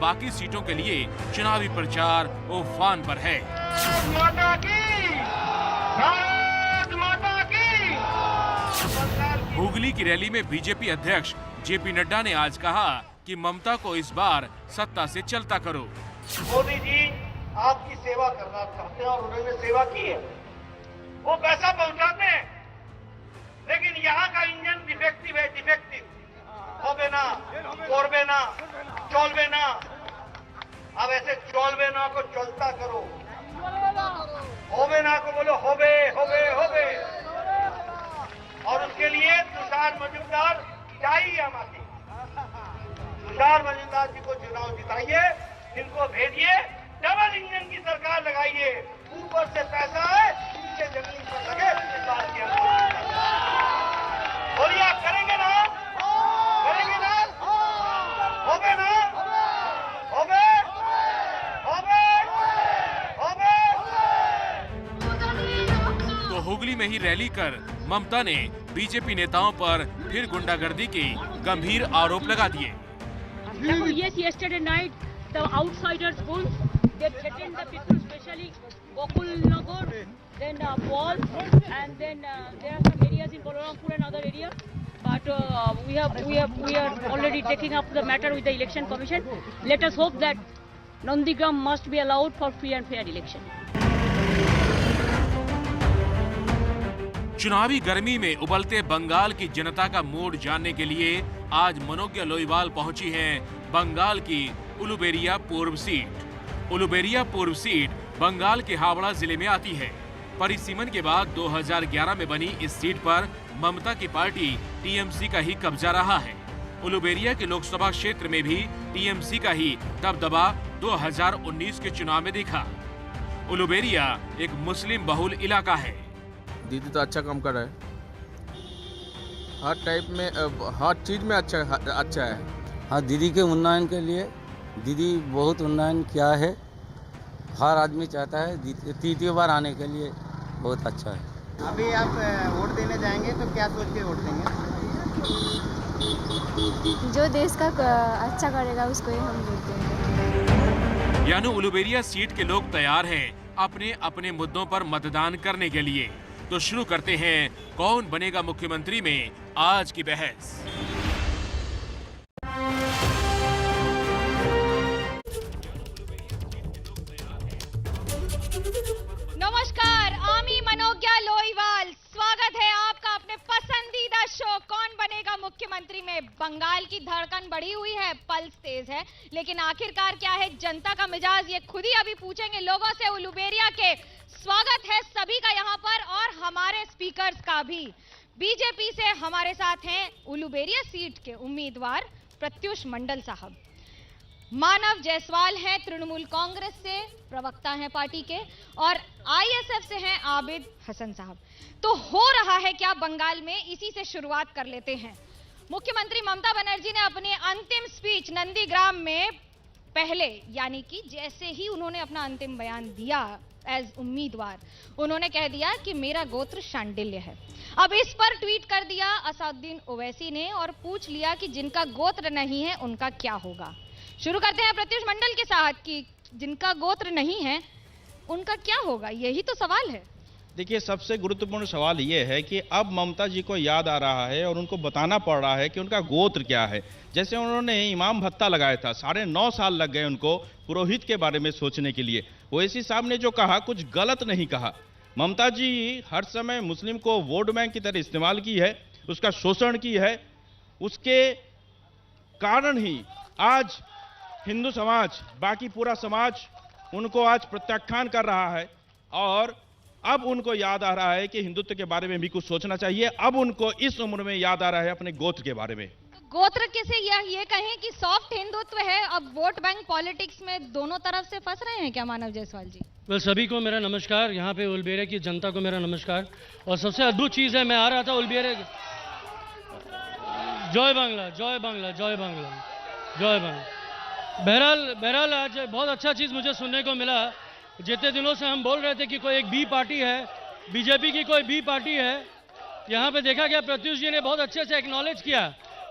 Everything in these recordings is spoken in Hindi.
बाकी सीटों के लिए चुनावी प्रचार उफान पर है। माता की, भारत माता की। हुगली की रैली में बीजेपी अध्यक्ष जेपी नड्डा ने आज कहा कि ममता को इस बार सत्ता से चलता करो। मोदी जी आपकी सेवा करना चाहते हैं और उन्होंने सेवा की है, वो पैसा पहुंचाते हैं, लेकिन यहाँ का इंजन डिफेक्टिव है, डिफेक्टिव होबे ना, कोरबे ना, चौलबे ना। अब ऐसे चौलबे ना को चलता करो, होबे ना को बोलो होबे होबे होबे। और उसके लिए तुषार मजूमदार चाहिए हमारी। तुषार मजूमदार जी को चुनाव जिताइए, इनको भेजिए, डबल इंजन की सरकार लगाइए, ऊपर से पैसा है, नीचे जमीन पर लगे। इस बात की बोलिए, आप करेंगे ना, करेंगे ना, होबे ना, होबे होबे होबे। तो हुगली में ही रैली कर ममता ने बीजेपी नेताओं पर फिर गुंडागर्दी के गंभीर आरोप लगा दिए। Yes, yesterday night the outsiders bulls they threatened the people, especially Gokul Nagar, then Paul, and then there are some areas in Balarampur and other areas. But we are already taking up the matter with the election commission. Let us hope that Nandigram must be allowed for free and fair election. चुनावी गर्मी में उबलते बंगाल की जनता का मूड जानने के लिए आज मनोज्ञा लोईवाल पहुंची हैं बंगाल की उलुबेरिया पूर्व सीट। उलुबेरिया पूर्व सीट बंगाल के हावड़ा जिले में आती है। परिसीमन के बाद 2011 में बनी इस सीट पर ममता की पार्टी टीएमसी का ही कब्जा रहा है। उलुबेरिया के लोकसभा क्षेत्र में भी टीएमसी का ही दबदबा 2019 के चुनाव में दिखा। उलुबेरिया एक मुस्लिम बहुल इलाका है। दीदी तो अच्छा काम कर रहा है, हर टाइप में हर चीज़ में अच्छा है। हाँ, दीदी के उन्नयन के लिए दीदी बहुत उन्नयन किया है। हर आदमी चाहता है तृतीय बार आने के लिए, बहुत अच्छा है। अभी आप वोट देने जाएंगे तो क्या सोच के वोट देंगे? जो देश का अच्छा करेगा उसको ही हम वोट देंगे। यानी उलुबेरिया सीट के लोग तैयार हैं अपने अपने मुद्दों पर मतदान करने के लिए। तो शुरू करते हैं कौन बनेगा मुख्यमंत्री में आज की बहस। नमस्कार, आमी मनोज्ञा लोईवाल, स्वागत है आपका अपने पसंदीदा शो कौन बनेगा मुख्यमंत्री में। बंगाल की धड़कन बढ़ी हुई है, पल्स तेज है, लेकिन आखिरकार क्या है जनता का मिजाज, ये खुद ही अभी पूछेंगे लोगों से। उलुबेरिया के स्वागत है सभी का यहाँ पर और हमारे स्पीकर्स का भी। बीजेपी से हमारे साथ हैं उलुबेरिया सीट के उम्मीदवार प्रत्युष मंडल साहब, मानव जायसवाल हैं तृणमूल कांग्रेस से, प्रवक्ता हैं पार्टी के, और आईएसएफ से हैं आबिद हसन साहब। तो हो रहा है क्या बंगाल में, इसी से शुरुआत कर लेते हैं। मुख्यमंत्री ममता बनर्जी ने अपनी अंतिम स्पीच नंदीग्राम में पहले, यानी कि जैसे ही उन्होंने अपना अंतिम बयान दिया एज उम्मीदवार, उन्होंने कह दिया कि मेरा गोत्र शांडिल्य है। अब इस पर ट्वीट कर दिया असदुद्दीन ओवैसी ने और पूछ लिया कि जिनका गोत्र नहीं है उनका क्या होगा। शुरू करते हैं प्रत्युष मंडल के साथ कि जिनका गोत्र नहीं है उनका क्या होगा, यही तो सवाल है। देखिए, सबसे गुरुत्वपूर्ण सवाल ये है कि अब ममता जी को याद आ रहा है और उनको बताना पड़ रहा है कि उनका गोत्र क्या है। जैसे उन्होंने इमाम भत्ता लगाया था, 9.5 साल लग गए उनको पुरोहित के बारे में सोचने के लिए। ओवैसी साहब ने जो कहा कुछ गलत नहीं कहा। ममता जी हर समय मुस्लिम को वोट बैंक की तरह इस्तेमाल की है, उसका शोषण की है। उसके कारण ही आज हिंदू समाज, बाकी पूरा समाज उनको आज प्रत्याख्यान कर रहा है और अब उनको याद आ रहा है कि हिंदुत्व के बारे में भी कुछ सोचना चाहिए। अब उनको इस उम्र में याद आ रहा है अपने गोत्र के बारे में। गोत्र किसे ये कहें कि सॉफ्ट हिंदुत्व है, अब वोट बैंक पॉलिटिक्स में दोनों तरफ से फंस रहे हैं क्या मानव जायसवाल जी? सभी को मेरा नमस्कार, यहाँ पे उलबेरिया की जनता को मेरा नमस्कार। और सबसे अद्भुत चीज़ है, मैं आ रहा था उलबेरिया, जय बांग्ला जय बांग्ला जय बांग्ला जय बांग्ला। बहरहाल आज बहुत अच्छा चीज़ मुझे सुनने को मिला। जितने दिनों से हम बोल रहे थे कि कोई एक बी पार्टी है, बीजेपी की कोई बी पार्टी है, यहाँ पे देखा गया प्रत्युष जी ने बहुत अच्छे से एक्नॉलेज किया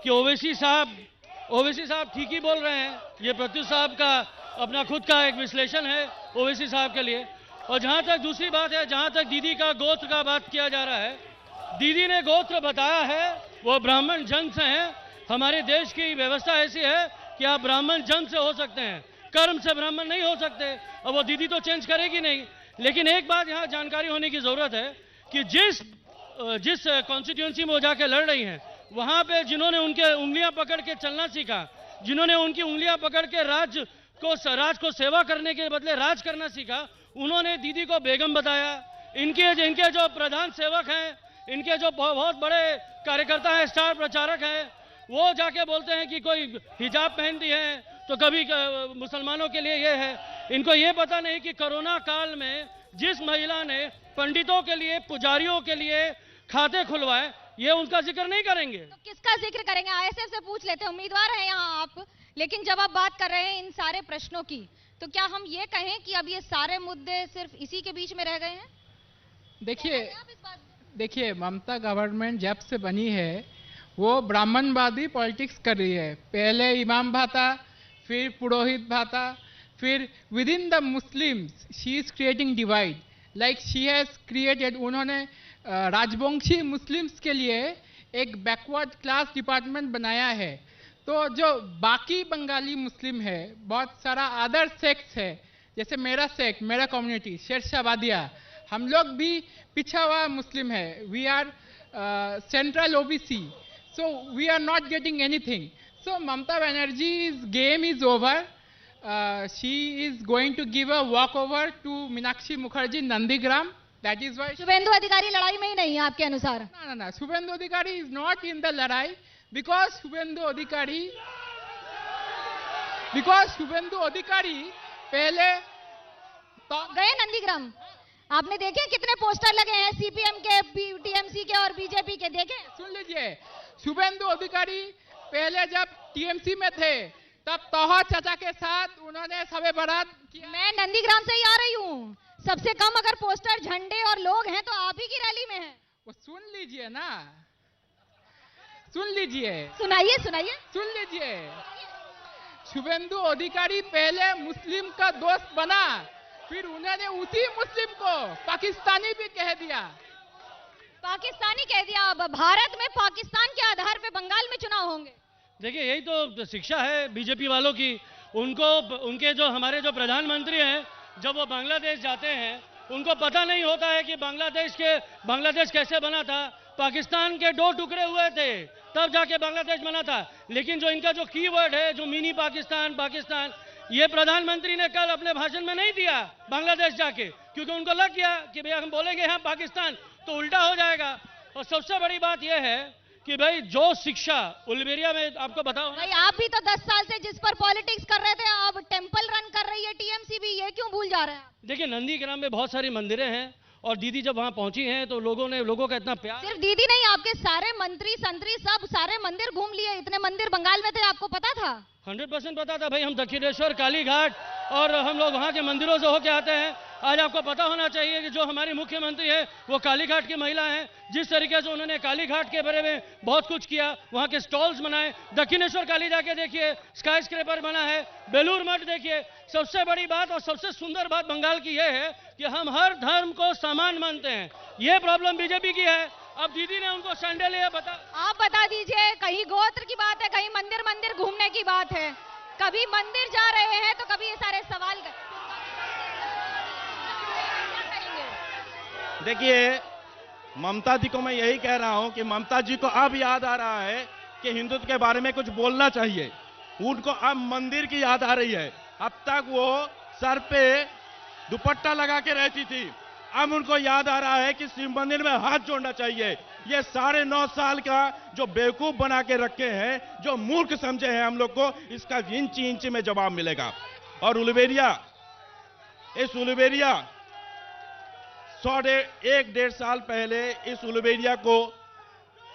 कि ओवैसी साहब ओवैसी साहब ठीक ही बोल रहे हैं, ये प्रत्युष साहब का अपना खुद का एक विश्लेषण है ओवैसी साहब के लिए। और जहां तक दूसरी बात है, जहां तक दीदी का गोत्र का बात किया जा रहा है, दीदी ने गोत्र बताया है, वो ब्राह्मण जन्म से हैं। हमारे देश की व्यवस्था ऐसी है कि आप ब्राह्मण जन्म से हो सकते हैं, कर्म से ब्राह्मण नहीं हो सकते। और वो दीदी तो चेंज करेगी नहीं। लेकिन एक बात यहाँ जानकारी होने की जरूरत है कि जिस कॉन्स्टिट्यूंसी में वो जाके लड़ रही हैं, वहां पे जिन्होंने उनके उंगलियां पकड़ के चलना सीखा, जिन्होंने उनकी उंगलियां पकड़ के राज को सेवा करने के बदले राज करना सीखा, उन्होंने दीदी को बेगम बताया। इनके जो प्रधान सेवक हैं, इनके जो बहुत बड़े कार्यकर्ता हैं, स्टार प्रचारक हैं, वो जाके बोलते हैं कि कोई हिजाब पहनती है तो कभी मुसलमानों के लिए ये है। इनको ये पता नहीं कि कोरोना काल में जिस महिला ने पंडितों के लिए, पुजारियों के लिए खाते खुलवाए, ये उनका जिक्र नहीं करेंगे। तो किसका जिक्र करेंगे? आईएसएफ से पूछ लेते हैं, उम्मीदवार हैं यहाँ आप। लेकिन जब आप बात कर रहे हैं इन सारे प्रश्नों की, तो क्या हम ये कहें कि अब ये सारे मुद्दे सिर्फ इसी के बीच में रह गए हैं? देखिए ममता गवर्नमेंट जब से बनी है वो ब्राह्मणवादी पॉलिटिक्स कर रही है। पहले इमाम भाता, फिर पुरोहित भाता, फिर with in the Muslims she is creating divide. Like she has created, उन्होंने राजवंशी मुस्लिम्स के लिए एक बैकवर्ड क्लास डिपार्टमेंट बनाया है। तो जो बाकी बंगाली मुस्लिम है, बहुत सारा अदर सेक्ट्स है, जैसे मेरा सेक्ट, मेरा कम्युनिटी शेरशाह, हम लोग भी पिछड़ा हुआ मुस्लिम है। We are central OBC, so we are not getting anything. So Mamata Banerjee's game is over. She is going to give a walkover to Meenakshi Mukherjee Nandigram. That is why. Suvendu Adhikari लड़ाई में ही नहीं है आपके अनुसार? No. Shubhendu Adhikari is not in the ladai because Shubhendu Adhikari पहले गए नंदीग्राम। आपने देखे कितने पोस्टर लगे हैं सीपीएम के, टीएमसी के और बीजेपी के? देखे? सुन लीजिए, शुभेंदु अधिकारी पहले जब टीएमसी में थे तब तोहा चाचा के साथ उन्होंने सबे बारात किया। मैं नंदीग्राम से ही आ रही हूँ। सबसे कम अगर पोस्टर, झंडे और लोग हैं तो आप ही की रैली में हैं। वो सुन लीजिए ना, सुन लीजिए, सुनाइए। सुन लीजिए, शुभेंदु अधिकारी पहले मुस्लिम का दोस्त बना, फिर उन्होंने उसी मुस्लिम को पाकिस्तानी भी कह दिया। पाकिस्तानी कह दिया। अब भारत में पाकिस्तान के आधार पे बंगाल में चुनाव होंगे। देखिए यही तो शिक्षा है बीजेपी वालों की। उनके जो हमारे जो प्रधानमंत्री हैं, जब वो बांग्लादेश जाते हैं, उनको पता नहीं होता है कि बांग्लादेश कैसे बना था। पाकिस्तान के 2 टुकड़े हुए थे, तब जाके बांग्लादेश बना था। लेकिन जो इनका जो कीवर्ड है, जो मिनी पाकिस्तान, ये प्रधानमंत्री ने कल अपने भाषण में नहीं दिया बांग्लादेश जाके, क्योंकि उनको लग गया कि भैया हम बोलेंगे यहाँ पाकिस्तान तो उल्टा हो जाएगा। और सबसे बड़ी बात यह है कि भाई जो शिक्षा उलुबेरिया में आपको बताओ भाई, आप भी तो 10 साल से जिस पर पॉलिटिक्स कर रहे थे, अब टेंपल रन कर रही है टीएमसी भी, ये क्यों भूल जा रहे हैं? देखिए नंदीग्राम में बहुत सारी मंदिरें हैं और दीदी जब वहां पहुंची हैं तो लोगों का इतना प्यार। सिर्फ दीदी नहीं, आपके सारे मंत्री संतरी सब सारे मंदिर घूम लिए। इतने मंदिर बंगाल में थे, आपको पता था? 100% पता था भाई। हम दक्षिणेश्वर, कालीघाट और हम लोग वहां के मंदिरों से होके आते हैं। आज आपको पता होना चाहिए कि जो हमारी मुख्यमंत्री है वो कालीघाट की महिला हैं। जिस तरीके से उन्होंने कालीघाट के बारे में बहुत कुछ किया, वहां के स्टॉल्स बनाए। दक्षिणेश्वर काली जाके देखिए, स्काई स्क्रैपर बना है। बेलूर मठ देखिए। सबसे बड़ी बात और सबसे सुंदर बात बंगाल की यह है कि हम हर धर्म को समान मानते हैं। ये प्रॉब्लम बीजेपी की है। अब दीदी ने उनको सैंडल आप बता दीजिए, कहीं गोत्र की बात है, कहीं मंदिर घूमने की बात है। कभी मंदिर जा रहे हैं तो कभी ये सारे सवाल देखिए, ममता जी को मैं यही कह रहा हूं कि ममता जी को अब याद आ रहा है कि हिंदुत्व के बारे में कुछ बोलना चाहिए। उनको अब मंदिर की याद आ रही है। अब तक वो सर पे दुपट्टा लगा के रहती थी, अब उनको याद आ रहा है कि शिव मंदिर में हाथ जोड़ना चाहिए। ये 9.5 साल का जो बेवकूफ बना के रखे हैं, जो मूर्ख समझे हैं हम लोग को, इसका इंच में जवाब मिलेगा। और उलुबेरिया 1.5 साल पहले इस उलुबेरिया को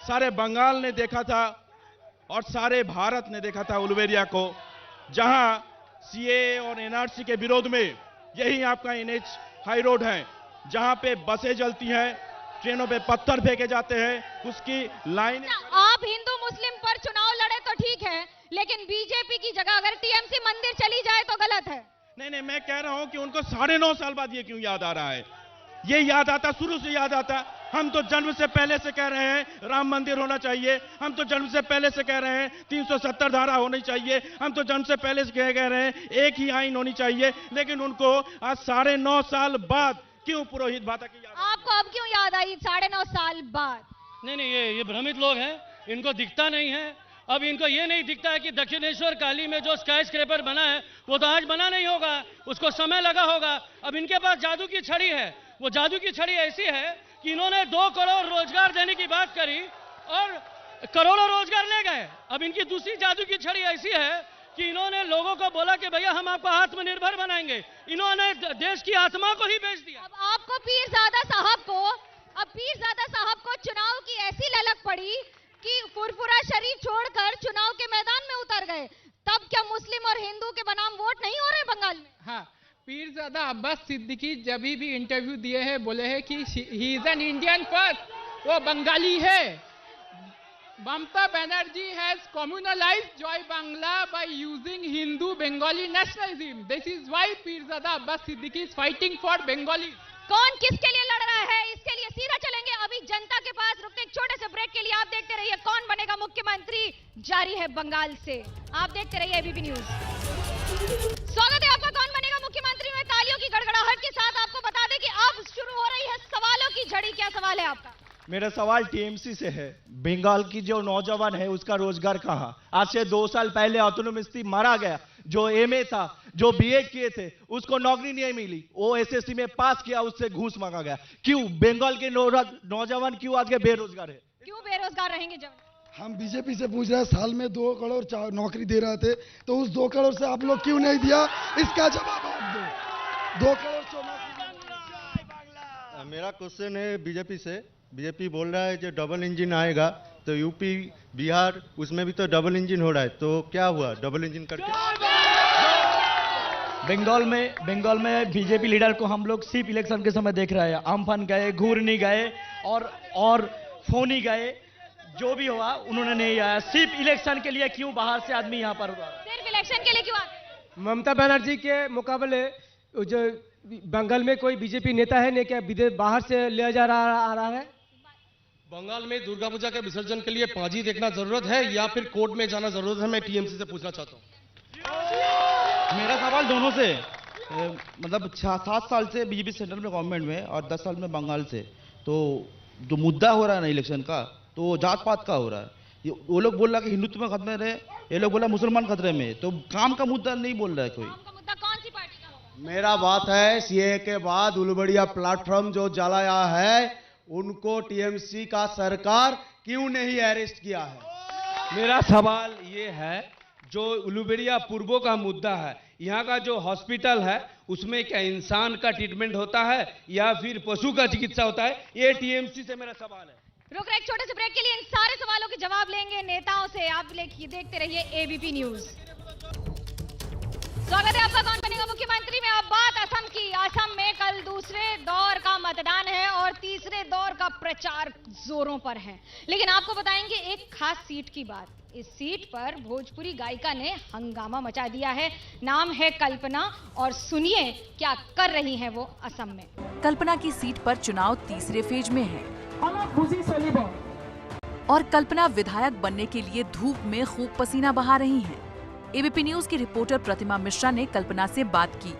सारे बंगाल ने देखा था और सारे भारत ने देखा था उलुबेरिया को, जहां सीए और एनआरसी के विरोध में यही आपका एनएच हाई रोड है, जहां पे बसें जलती हैं, ट्रेनों पे पत्थर फेंके जाते हैं, उसकी लाइन। आप हिंदू मुस्लिम पर चुनाव लड़े तो ठीक है, लेकिन बीजेपी की जगह अगर टीएमसी मंदिर चली जाए तो गलत है। नहीं, मैं कह रहा हूं कि उनको 9.5 साल बाद ये क्यों याद आ रहा है? ये याद आता, शुरू से याद आता। हम तो जन्म से पहले से कह रहे हैं राम मंदिर होना चाहिए, हम तो जन्म से पहले से कह रहे हैं 370 धारा होनी चाहिए, हम तो जन्म से पहले से कह रहे हैं एक ही आइन होनी चाहिए, लेकिन उनको आज 9.5 साल बाद क्यों पुरोहित भाता की याद? आपको अब क्यों याद आई 9.5 साल बाद? नहीं, ये भ्रमित लोग हैं, इनको दिखता नहीं है। अब इनको ये नहीं दिखता है कि दक्षिणेश्वर काली में जो स्काई स्क्रैपर बना है वो तो आज बना नहीं होगा, उसको समय लगा होगा। अब इनके पास जादू की छड़ी है, वो जादू की छड़ी ऐसी है कि इन्होंने 2 करोड़ रोजगार देने की बात करी और करोड़ों रोजगार ले गए। अब इनकी दूसरी जादू की छड़ी ऐसी है कि इन्होंने लोगों को बोला कि भैया हम आपको आत्मनिर्भर बनाएंगे, इन्होंने देश की आत्मा को ही बेच दिया। अब आपको पीरजादा साहब को चुनाव की ऐसी ललक पड़ी कि फुरफुरा शरीफ छोड़कर चुनाव के मैदान में उतर गए। तब क्या मुस्लिम और हिंदू के बनाम वोट नहीं हो रहे बंगाल में? हाँ, पीरजादा अब्बास सिद्दीकी जब भी इंटरव्यू दिए हैं बोले हैं कि he is an Indian first, वो बंगाली है। Mamata Banerjee has communalised Joy Bangla by using Hindu Bengali nationalism. This is why Pirzada Abbas Siddiqui is fighting for Bengali. कौन किसके लिए लड़ रहा है, इसके लिए सीधा चलेंगे अभी जनता के पास। रुकते एक छोटे से ब्रेक के लिए। आप देखते रहिए कौन बनेगा मुख्यमंत्री, जारी है बंगाल से। आप देखते रहिए एबीपी न्यूज। स्वागत है आपका कौन बनेगा मुख्यमंत्री में। तालियों की गड़गड़ाहट के साथ आपको बता दें कि अब शुरू हो रही है सवालों की झड़ी। क्या सवाल है आपका? मेरा सवाल टीएमसी से है। बंगाल की जो नौजवान है उसका रोजगार कहाँ? आज से 2 साल पहले अतुल मिस्त्री मारा गया, जो एमए था, जो बीएड किए थे, उसको नौकरी नहीं मिली। वो एसएससी में पास किया, उससे घूस मांगा गया। क्यों बंगाल के नौजवान क्यों आज के बेरोजगार है? क्यों बेरोजगार रहेंगे? जब हम बीजेपी से पूछ रहे हैं, साल में 2 करोड़ नौकरी दे रहे थे, तो उस 2 करोड़ से आप लोग क्यों नहीं दिया? इसका जवाब आप दो। 2 करोड़ मेरा क्वेश्चन है बीजेपी से। बीजेपी बोल रहा है जो डबल इंजन आएगा, तो यूपी बिहार उसमें भी तो डबल इंजन हो रहा है, तो क्या हुआ डबल इंजन करके? बंगाल में बीजेपी लीडर को हम लोग सिर्फ इलेक्शन के समय देख रहे हैं। अम्फान गए, घूरनी गए और फोनी गए, जो भी हुआ उन्होंने नहीं आया। सिर्फ इलेक्शन के लिए क्यों बाहर से आदमी यहाँ पर हुआ? सिर्फ इलेक्शन के लिए क्यों? ममता बनर्जी के मुकाबले जो बंगाल में कोई बीजेपी नेता है नहीं क्या विदेश बाहर से ले जा रहा है? बंगाल में दुर्गा पूजा के विसर्जन के लिए पाजी देखना जरूरत है या फिर कोर्ट में जाना जरूरत है? मैं टीएमसी से पूछना चाहता हूँ। मेरा सवाल दोनों से, मतलब 7 साल से बीजेपी सेंट्रल में गवर्नमेंट में और 10 साल में बंगाल से, तो जो मुद्दा हो रहा है ना इलेक्शन का, तो जात पात का हो रहा है। वो लोग बोल रहा है कि हिंदुत्व में खतरे में, ये लोग बोला मुसलमान खतरे में, तो काम का मुद्दा नहीं बोल रहा है कोई। मुद्दा कौन सी पार्टी का होगा? मेरा बात है सीए के बाद उलूबेड़िया प्लेटफॉर्म जो जलाया है, उनको टीएमसी का सरकार क्यों नहीं अरेस्ट किया है? मेरा सवाल ये है, जो उलूबेड़िया पूर्वो का मुद्दा है, यहाँ का जो हॉस्पिटल है उसमें क्या इंसान का ट्रीटमेंट होता है या फिर पशु का चिकित्सा होता है? ये टीएमसी से मेरा सवाल है। रुक रहे एक छोटे से ब्रेक के लिए। इन सारे सवालों के जवाब लेंगे नेताओं से। आप देखते रहिए एबीपी न्यूज। स्वागत है आपका कौन बनेगा मुख्यमंत्री में। अब बात असम की। असम में कल दूसरे दौर का मतदान है और तीसरे दौर का प्रचार जोरों पर है। लेकिन आपको बताएंगे एक खास सीट की बात। इस सीट पर भोजपुरी गायिका ने हंगामा मचा दिया है। नाम है कल्पना, और सुनिए क्या कर रही हैं वो असम में। कल्पना की सीट पर चुनाव तीसरे फेज में है और कल्पना विधायक बनने के लिए धूप में खूब पसीना बहा रही हैं। एबीपी न्यूज की रिपोर्टर प्रतिमा मिश्रा ने कल्पना से बात की।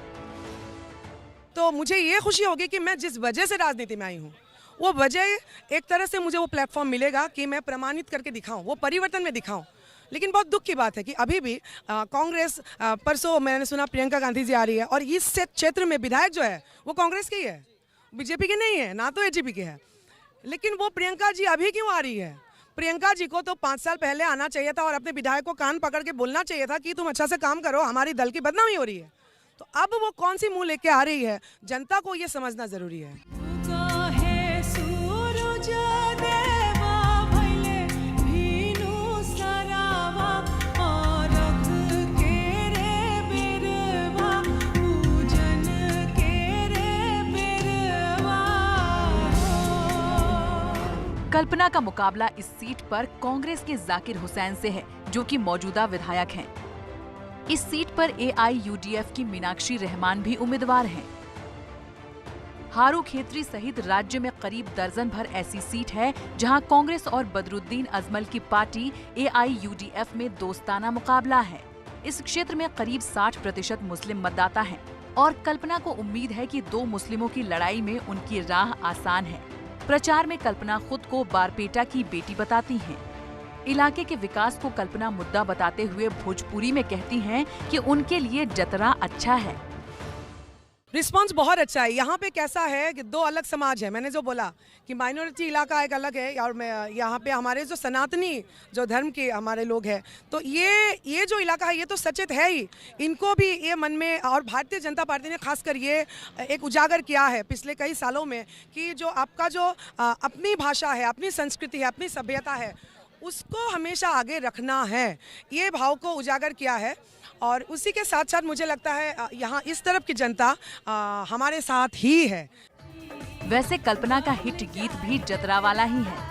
तो मुझे ये खुशी होगी कि मैं जिस वजह से राजनीति में आई हूँ, वो वजह एक तरह से मुझे वो प्लेटफॉर्म मिलेगा कि मैं प्रमाणित करके दिखाऊं, वो परिवर्तन में दिखाऊं। लेकिन बहुत दुख की बात है कि अभी भी कांग्रेस, परसों मैंने सुना प्रियंका गांधी जी आ रही है, और इस क्षेत्र में विधायक जो है वो कांग्रेस की है, बीजेपी की नहीं है, ना तो एजीपी की है। लेकिन वो प्रियंका जी अभी क्यों आ रही है? प्रियंका जी को तो 5 साल पहले आना चाहिए था और अपने विधायक को कान पकड़ के बोलना चाहिए था कि तुम अच्छा से काम करो, हमारी दल की बदनामी हो रही है। तो अब वो कौन सी मुंह लेके आ रही है, जनता को ये समझना जरूरी है। कल्पना का मुकाबला इस सीट पर कांग्रेस के जाकिर हुसैन से है, जो कि मौजूदा विधायक हैं। इस सीट पर AIUDF की मीनाक्षी रहमान भी उम्मीदवार हैं। हारू खेत्री सहित राज्य में करीब दर्जन भर ऐसी सीट है जहां कांग्रेस और बदरुद्दीन अजमल की पार्टी AIUDF में दोस्ताना मुकाबला है। इस क्षेत्र में करीब 60% मुस्लिम मतदाता हैं और कल्पना को उम्मीद है कि 2 मुस्लिमों की लड़ाई में उनकी राह आसान है। प्रचार में कल्पना खुद को बारपेटा की बेटी बताती हैं। इलाके के विकास को कल्पना मुद्दा बताते हुए भोजपुरी में कहती हैं कि उनके लिए जतरा अच्छा है। रिस्पांस बहुत अच्छा है। यहाँ पे कैसा है कि 2 अलग समाज है। मैंने जो बोला कि माइनॉरिटी इलाका एक अलग है और यहाँ पे हमारे जो सनातनी जो धर्म के हमारे लोग हैं, तो ये जो इलाका है ये तो सचेत है ही। इनको भी ये मन में, और भारतीय जनता पार्टी ने खासकर ये एक उजागर किया है पिछले कई सालों में कि जो आपका जो अपनी भाषा है, अपनी संस्कृति है, अपनी सभ्यता है, उसको हमेशा आगे रखना है। ये भाव को उजागर किया है और उसी के साथ साथ मुझे लगता है यहाँ इस तरफ की जनता हमारे साथ ही है। वैसे कल्पना का हिट गीत भी जतरा वाला ही है।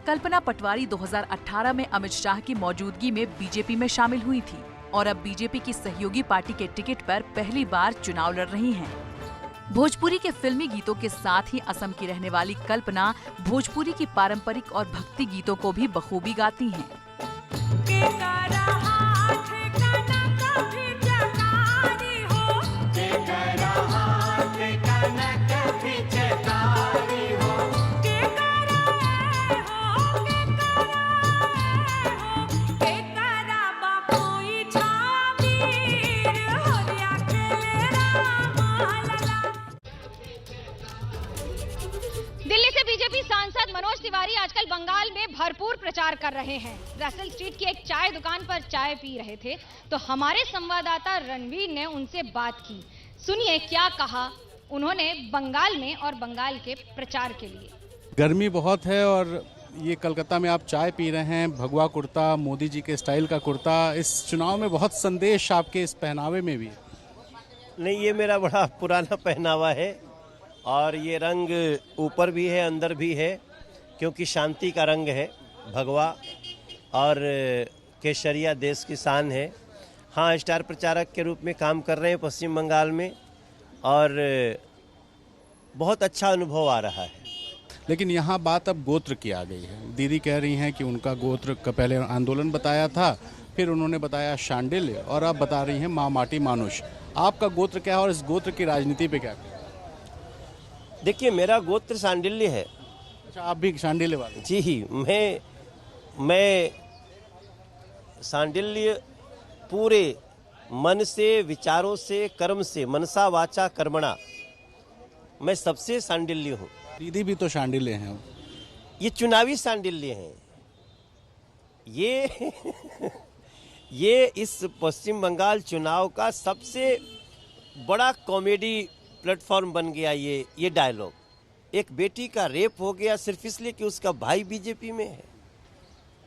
कल्पना पटवारी 2018 में अमित शाह की मौजूदगी में बीजेपी में शामिल हुई थी और अब बीजेपी की सहयोगी पार्टी के टिकट पर पहली बार चुनाव लड़ रही हैं। भोजपुरी के फिल्मी गीतों के साथ ही असम की रहने वाली कल्पना भोजपुरी की पारंपरिक और भक्ति गीतों को भी बखूबी गाती हैं। दिल्ली से बीजेपी सांसद मनोज तिवारी आजकल बंगाल में भरपूर प्रचार कर रहे हैं। रसल स्ट्रीट की एक चाय दुकान पर चाय पी रहे थे तो हमारे संवाददाता रणवीर ने उनसे बात की। सुनिए क्या कहा उन्होंने बंगाल में और बंगाल के प्रचार के लिए। गर्मी बहुत है और ये कलकत्ता में आप चाय पी रहे हैं, भगवा कुर्ता, मोदी जी के स्टाइल का कुर्ता। इस चुनाव में बहुत संदेश आपके इस पहनावे में भी है। नहीं, ये मेरा बड़ा पुराना पहनावा है और ये रंग ऊपर भी है अंदर भी है, क्योंकि शांति का रंग है भगवा, और केसरिया देश की शान है। हाँ, स्टार प्रचारक के रूप में काम कर रहे हैं पश्चिम बंगाल में और बहुत अच्छा अनुभव आ रहा है। लेकिन यहाँ बात अब गोत्र की आ गई है। दीदी कह रही हैं कि उनका गोत्र का पहले आंदोलन बताया था, फिर उन्होंने बताया शांडिल्य और अब बता रही हैं माँ माटी मानुष। आपका गोत्र क्या है और इस गोत्र की राजनीति पे क्या? देखिए, मेरा गोत्र शांडिल्य है। अच्छा, आप भी शांडिल्य वाले? जी ही, मैं शांडिल्य पूरे मन से, विचारों से, कर्म से, मनसा वाचा कर्मणा, मैं सबसे शांडिल्य हूँ। दीदी भी तो शांडिल्य हैं। ये चुनावी शांडिल्य हैं। ये इस पश्चिम बंगाल चुनाव का सबसे बड़ा कॉमेडी प्लेटफॉर्म बन गया ये डायलॉग। एक बेटी का रेप हो गया सिर्फ इसलिए कि उसका भाई बीजेपी में है।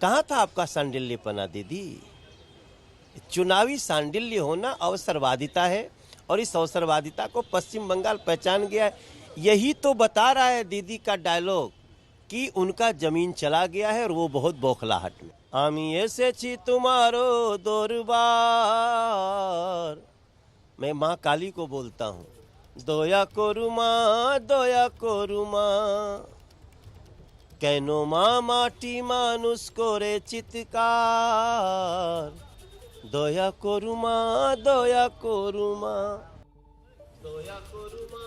कहाँ था आपका सांडिल्यपना दीदी? चुनावी सांडिल्य होना अवसरवादिता है और इस अवसरवादिता को पश्चिम बंगाल पहचान गया है। यही तो बता रहा है दीदी का डायलॉग कि उनका जमीन चला गया है और वो बहुत बौखलाहट में। आमी एसेछि तुम्हारो दरबार, मैं माँ काली को बोलता हूँ, दया करू माँ, दया करू माँ, केनो माँ माटी मानुष करे चित्कार, दया करू माँ, दया करू माँ, दया करू माँ।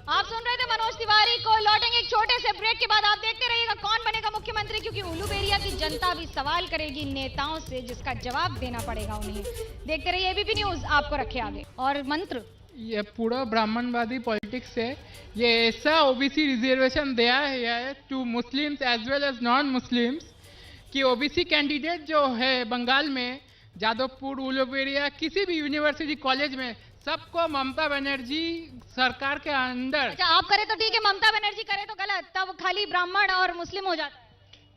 आप सुन रहे थे मनोज तिवारी को। लौटेंगे एक छोटे से ब्रेक के बाद। आप देखते रहिएगा कौन बनेगा मुख्यमंत्री, क्योंकि उलूबेरिया की जनता भी सवाल करेगी नेताओं से जिसका जवाब देना पड़ेगा उन्हें। देखते रहिए एबीपी न्यूज, आपको रखे आगे। और मंत्र, ये पूरा ब्राह्मणवादी पॉलिटिक्स है। ये ऐसा ओबीसी रिजर्वेशन दिया है to Muslims as well as non Muslims कि ओबीसी कैंडिडेट जो है बंगाल में, जादवपुर, उलूबेरिया, किसी भी यूनिवर्सिटी कॉलेज में, सबको ममता बनर्जी सरकार के अंदर। अच्छा, आप करें तो ठीक है, ममता बनर्जी करे तो गलत, तब खाली ब्राह्मण और मुस्लिम हो जाता है।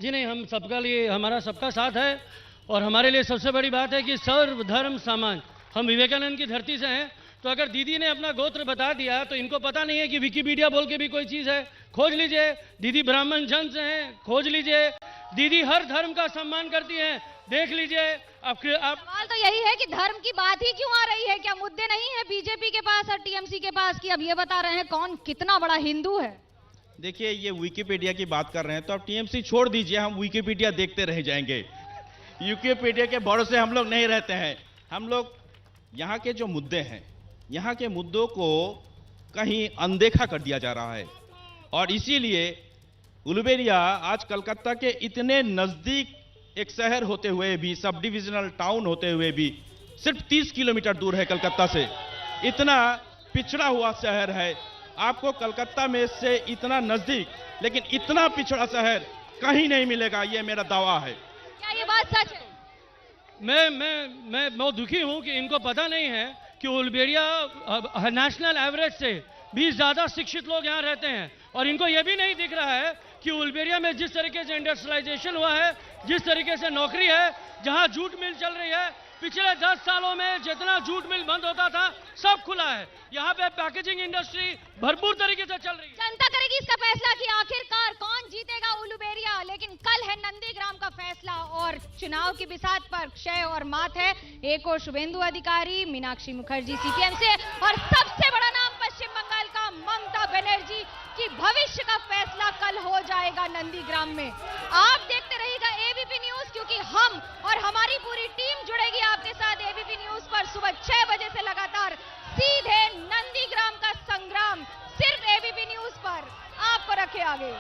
जी नहीं, हम सबका लिए, हमारा सबका साथ है और हमारे लिए सबसे बड़ी बात है कि सर्वधर्म सामान्य, हम विवेकानंद की धरती से हैं। तो अगर दीदी ने अपना गोत्र बता दिया तो इनको पता नहीं है कि विकिपीडिया बोल के भी कोई चीज़ है, खोज लीजिए। दीदी ब्राह्मण जन से हैं, खोज लीजिए। दीदी हर धर्म का सम्मान करती हैं, देख लीजिए। आप सवाल तो यही है कि धर्म की बात ही क्यों आ रही है? क्या मुद्दे नहीं है बीजेपी के पास और टीएमसी के पास कि अब ये बता रहे हैं कौन कितना बड़ा हिंदू है? देखिए, ये विकिपीडिया की बात कर रहे हैं तो आप टीएमसी छोड़ दीजिए, हम विकिपीडिया देखते रह जाएंगे। विकिपीडिया के भरोसे हम लोग नहीं रहते हैं। हम लोग यहाँ के जो मुद्दे हैं, यहाँ के मुद्दों को कहीं अनदेखा कर दिया जा रहा है। और इसीलिए उलुबेरिया आज कलकत्ता के इतने नज़दीक एक शहर होते हुए भी, सब डिविजनल टाउन होते हुए भी, सिर्फ 30 किलोमीटर दूर है कलकत्ता से। इतना पिछड़ा हुआ शहर है। आपको कलकत्ता में से इतना नज़दीक लेकिन इतना पिछड़ा शहर कहीं नहीं मिलेगा, ये मेरा दावा है। क्या ये बात सच है? मैं बहुत दुखी हूं कि इनको पता नहीं है कि उलुबेरिया नेशनल एवरेज से भी ज़्यादा शिक्षित लोग यहाँ रहते हैं। और इनको ये भी नहीं दिख रहा है कि उलुबेरिया में जिस तरीके से इंडस्ट्रियलाइजेशन हुआ है, जिस तरीके से नौकरी है, जहाँ जूट मिल चल रही है, पिछले 10 सालों में जितना जूट मिल बंद होता था सब खुला है। यहाँ पे पैकेजिंग इंडस्ट्री भरपूर तरीके से चल रही है। जनता करेगी इसका फैसला कि आखिरकार कौन जीतेगा उलुबेरिया। लेकिन कल है नंदीग्राम का फैसला और चुनाव की बिसात पर क्षय और मात है। एक और शुभेंदु अधिकारी, मीनाक्षी मुखर्जी सीपीएम से, और सबसे बड़ा नाम पश्चिम बंगाल का ममता बनर्जी की भविष्य का फैसला कल हो जाएगा नंदीग्राम में। आप देखते रहिएगा एबीपी न्यूज, क्योंकि हम और हमारी पूरी टीम जुड़ेगी आपके साथ एबीपी न्यूज पर सुबह 6 बजे से लगातार सीधे नंदीग्राम का संग्राम सिर्फ एबीपी न्यूज पर। आपको रखे आगे।